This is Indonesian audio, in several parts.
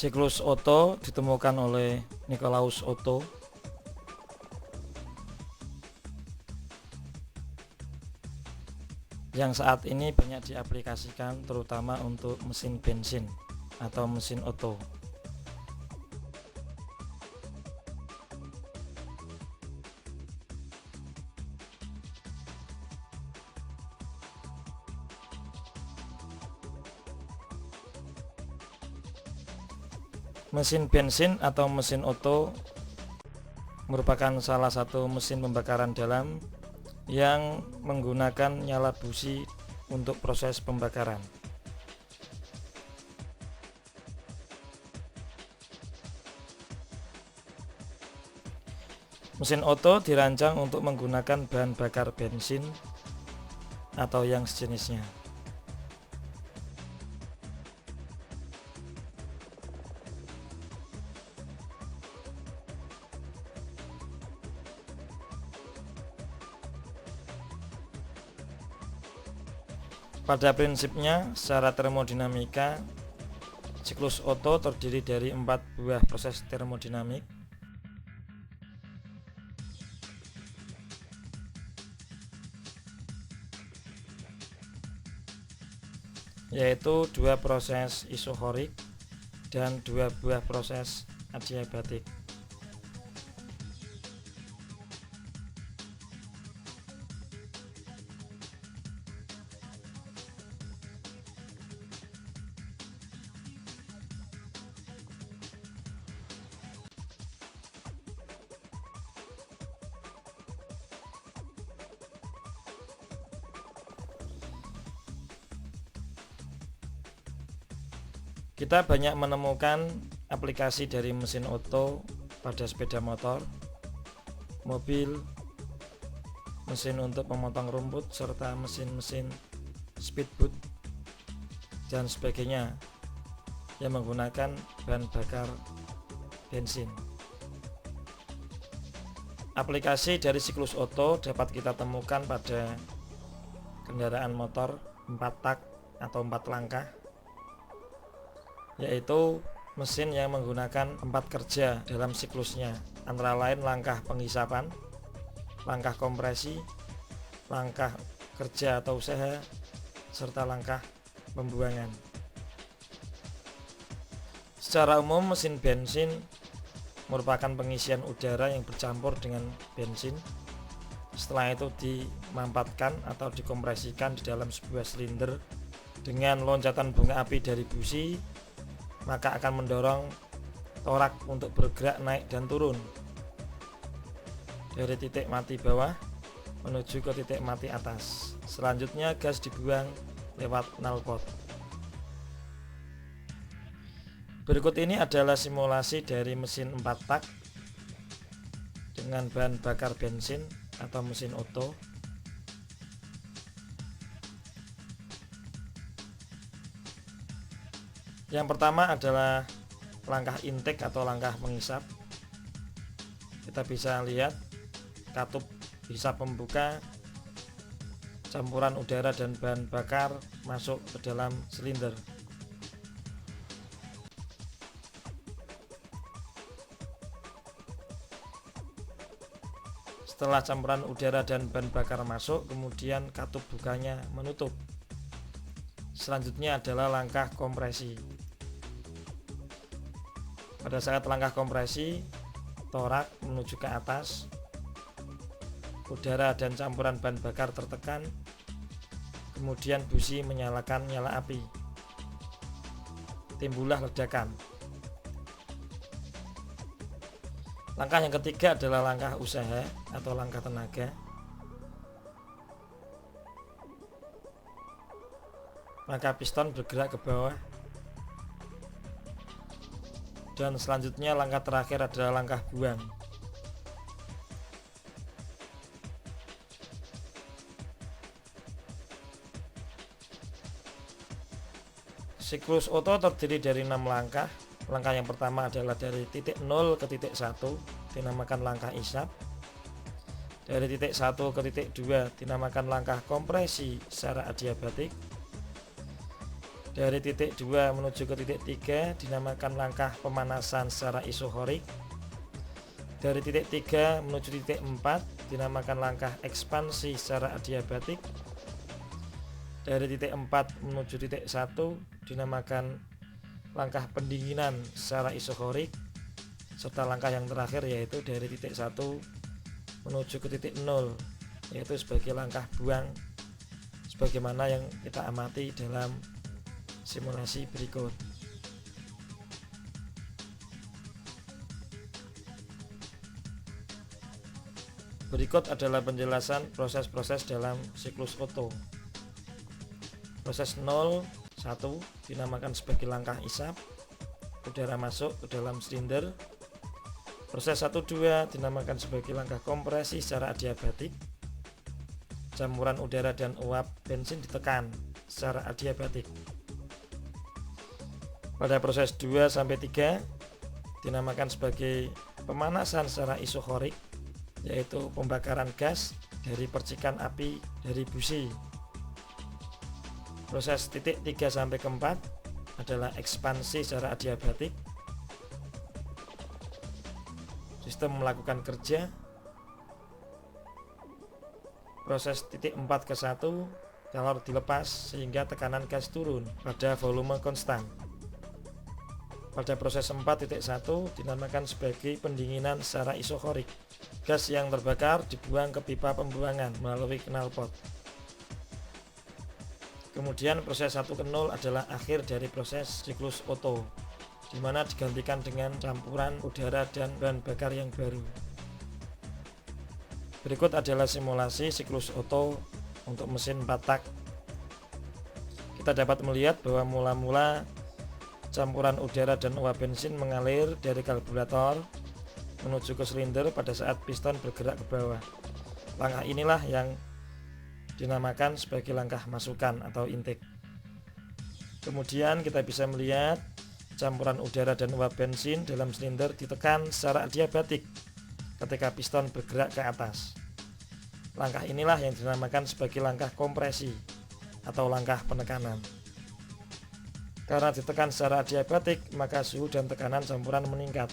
Siklus Otto ditemukan oleh Nicolaus Otto. Yang saat ini banyak diaplikasikan terutama untuk mesin bensin atau mesin Otto. Mesin bensin atau mesin Otto merupakan salah satu mesin pembakaran dalam yang menggunakan nyala busi untuk proses pembakaran. Mesin Otto dirancang untuk menggunakan bahan bakar bensin atau yang sejenisnya. Pada prinsipnya, secara termodinamika, siklus Otto terdiri dari 4 buah proses termodinamik, yaitu 2 proses isohorik dan 2 buah proses adiabatik. Kita banyak menemukan aplikasi dari mesin Otto pada sepeda motor, mobil, mesin untuk memotong rumput, serta mesin-mesin speedboat dan sebagainya yang menggunakan bahan bakar bensin. Aplikasi dari siklus Otto dapat kita temukan pada kendaraan motor 4 tak atau 4 langkah, yaitu mesin yang menggunakan 4 kerja dalam siklusnya, antara lain langkah penghisapan, langkah kompresi, langkah kerja atau usaha, serta langkah pembuangan. Secara umum, mesin bensin merupakan pengisian udara yang bercampur dengan bensin. Setelah itu dimampatkan atau dikompresikan di dalam sebuah silinder dengan loncatan bunga api dari busi, maka akan mendorong torak untuk bergerak naik dan turun dari titik mati bawah menuju ke titik mati atas. Selanjutnya gas dibuang lewat knalpot. Berikut ini adalah simulasi dari mesin 4 tak dengan bahan bakar bensin atau mesin Otto. Yang pertama adalah langkah intake atau langkah menghisap. Kita bisa lihat katup hisap pembuka, campuran udara dan bahan bakar masuk ke dalam silinder. Setelah campuran udara dan bahan bakar masuk, kemudian katup bukanya menutup. Selanjutnya adalah langkah kompresi. Pada saat langkah kompresi, torak menuju ke atas, udara dan campuran bahan bakar tertekan, kemudian busi menyalakan nyala api. Timbullah ledakan. Langkah yang ketiga adalah langkah usaha atau langkah tenaga. Maka piston bergerak ke bawah. Dan selanjutnya langkah terakhir adalah langkah buang. Siklus Otto terdiri dari 6 langkah. Langkah yang pertama adalah dari titik 0 ke titik 1, dinamakan langkah isap. Dari titik 1 ke titik 2 dinamakan langkah kompresi secara adiabatik. Dari titik 2 menuju ke titik 3 dinamakan langkah pemanasan secara isohorik. Dari titik 3 menuju titik 4 dinamakan langkah ekspansi secara adiabatik. Dari titik 4 menuju titik 1 dinamakan langkah pendinginan secara isohorik. Serta langkah yang terakhir yaitu dari titik 1 menuju ke titik 0, yaitu sebagai langkah buang, sebagaimana yang kita amati dalam simulasi berikut. Berikut adalah penjelasan proses-proses dalam siklus Otto. Proses 0, 1 dinamakan sebagai langkah isap, udara masuk ke dalam silinder. Proses 1-2 dinamakan sebagai langkah kompresi secara adiabatik. Campuran udara dan uap bensin ditekan secara adiabatik. Pada proses 2-3 dinamakan sebagai pemanasan secara isohorik, yaitu pembakaran gas dari percikan api dari busi. Proses titik 3-4 adalah ekspansi secara adiabatik. Sistem melakukan kerja. Proses titik 4-1 telur dilepas sehingga tekanan gas turun pada volume konstan. Pada proses 4.1 dinamakan sebagai pendinginan secara isohorik. Gas yang terbakar dibuang ke pipa pembuangan melalui knalpot. Kemudian proses 1-0 adalah akhir dari proses siklus Otto, di mana digantikan dengan campuran udara dan bahan bakar yang baru. Berikut adalah simulasi siklus Otto untuk mesin 4 tak. Kita dapat melihat bahwa mula-mula campuran udara dan uap bensin mengalir dari karburator menuju ke silinder pada saat piston bergerak ke bawah. Langkah inilah yang dinamakan sebagai langkah masukan atau intake. Kemudian kita bisa melihat campuran udara dan uap bensin dalam silinder ditekan secara adiabatik ketika piston bergerak ke atas. Langkah inilah yang dinamakan sebagai langkah kompresi atau langkah penekanan. Karena ditekan secara adiabatik, maka suhu dan tekanan campuran meningkat.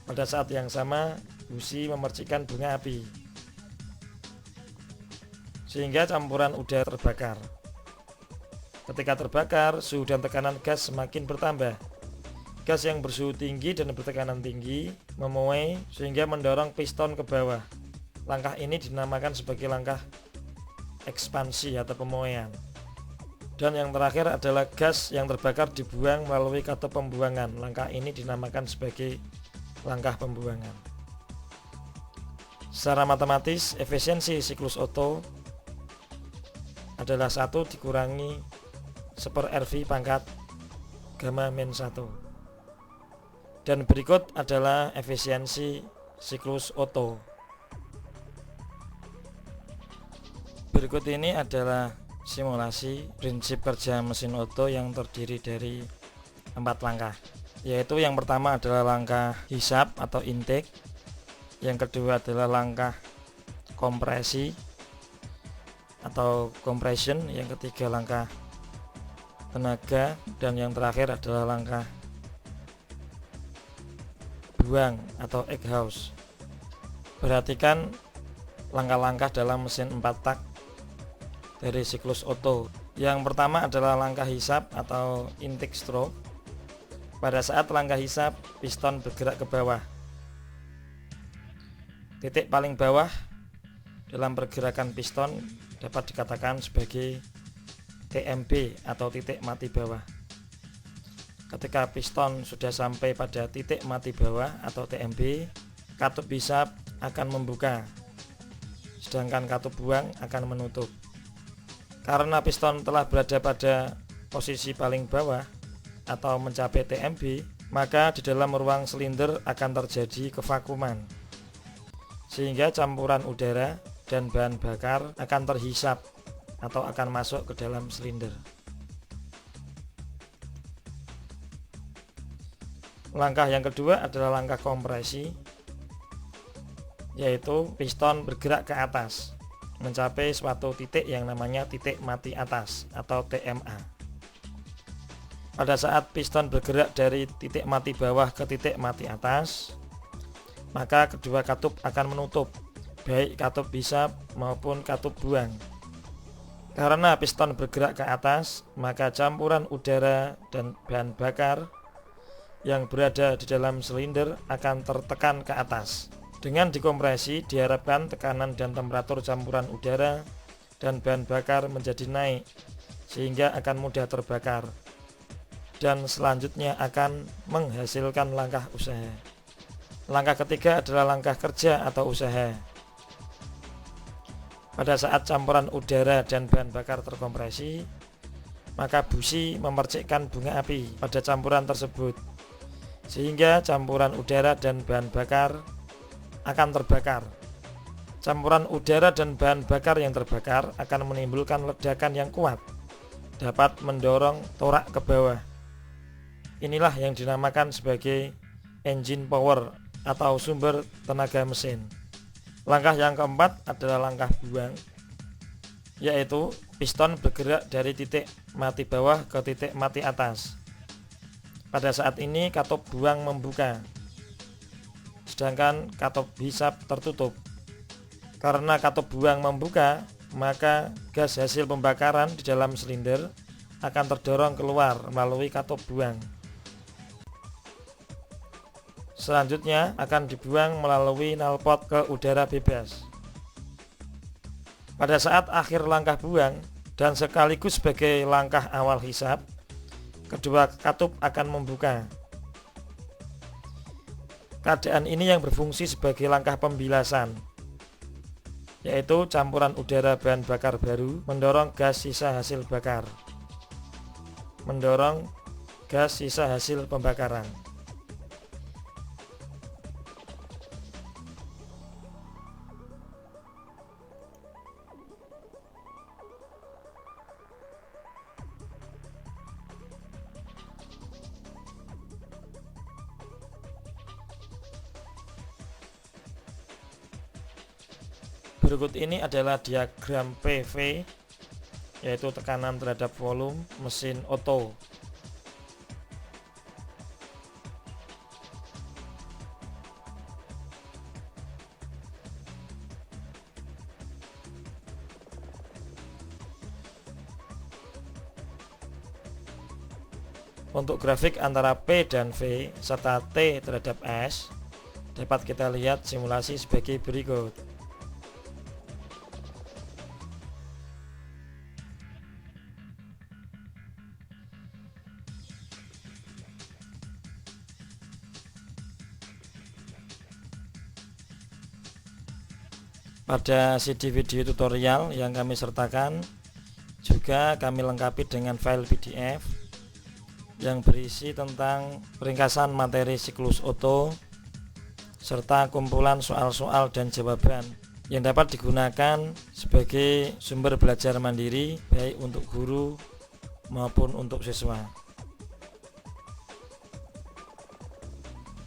Pada saat yang sama, busi memercikkan bunga api, sehingga campuran udara terbakar. Ketika terbakar, suhu dan tekanan gas semakin bertambah. Gas yang bersuhu tinggi dan bertekanan tinggi memuai sehingga mendorong piston ke bawah. Langkah ini dinamakan sebagai langkah ekspansi atau pemuaian. Dan yang terakhir adalah gas yang terbakar dibuang melalui katup pembuangan. Langkah ini dinamakan sebagai langkah pembuangan. Secara matematis, efisiensi siklus Otto adalah 1 dikurangi 1/RV pangkat gamma min 1. Dan berikut adalah efisiensi siklus Otto. Berikut ini adalah simulasi prinsip kerja mesin Otto yang terdiri dari 4 langkah, yaitu yang pertama adalah langkah hisap atau intake, yang kedua adalah langkah kompresi atau compression, yang ketiga langkah tenaga, dan yang terakhir adalah langkah buang atau exhaust. Perhatikan langkah-langkah dalam mesin 4 tak dari siklus Otto. Yang pertama adalah langkah hisap atau intake stroke. Pada saat langkah hisap, piston bergerak ke bawah. Titik paling bawah dalam pergerakan piston dapat dikatakan sebagai TMB atau titik mati bawah. Ketika piston sudah sampai pada titik mati bawah atau TMB, katup hisap akan membuka, sedangkan katup buang akan menutup. Karena piston telah berada pada posisi paling bawah atau mencapai TMB, maka di dalam ruang silinder akan terjadi kevakuman, sehingga campuran udara dan bahan bakar akan terhisap atau akan masuk ke dalam silinder. Langkah yang kedua adalah langkah kompresi, yaitu piston bergerak ke atas mencapai suatu titik yang namanya titik mati atas atau TMA. Pada saat piston bergerak dari titik mati bawah ke titik mati atas, maka kedua katup akan menutup, baik katup hisap maupun katup buang. Karena piston bergerak ke atas, maka campuran udara dan bahan bakar yang berada di dalam silinder akan tertekan ke atas. Dengan dikompresi, diharapkan tekanan dan temperatur campuran udara dan bahan bakar menjadi naik, sehingga akan mudah terbakar, dan selanjutnya akan menghasilkan langkah usaha. Langkah ketiga adalah langkah kerja atau usaha. Pada saat campuran udara dan bahan bakar terkompresi, maka busi memercikkan bunga api pada campuran tersebut, sehingga campuran udara dan bahan bakar akan terbakar. Campuran udara dan bahan bakar yang terbakar akan menimbulkan ledakan yang kuat, dapat mendorong torak ke bawah. Inilah yang dinamakan sebagai engine power atau sumber tenaga mesin. Langkah yang keempat adalah langkah buang, yaitu piston bergerak dari titik mati bawah ke titik mati atas. Pada saat ini katup buang membuka, sedangkan katup hisap tertutup. Karena katup buang membuka, maka gas hasil pembakaran di dalam silinder akan terdorong keluar melalui katup buang. Selanjutnya akan dibuang melalui knalpot ke udara bebas. Pada saat akhir langkah buang dan sekaligus sebagai langkah awal hisap, kedua katup akan membuka. Keadaan ini yang berfungsi sebagai langkah pembilasan, yaitu campuran udara bahan bakar baru mendorong gas sisa hasil bakar, mendorong gas sisa hasil pembakaran. Berikut ini adalah diagram PV, yaitu tekanan terhadap volume mesin Otto. Untuk grafik antara P dan V serta T terhadap S dapat kita lihat simulasi sebagai berikut. Pada CD video tutorial yang kami sertakan juga kami lengkapi dengan file PDF yang berisi tentang ringkasan materi siklus Otto serta kumpulan soal-soal dan jawaban yang dapat digunakan sebagai sumber belajar mandiri baik untuk guru maupun untuk siswa.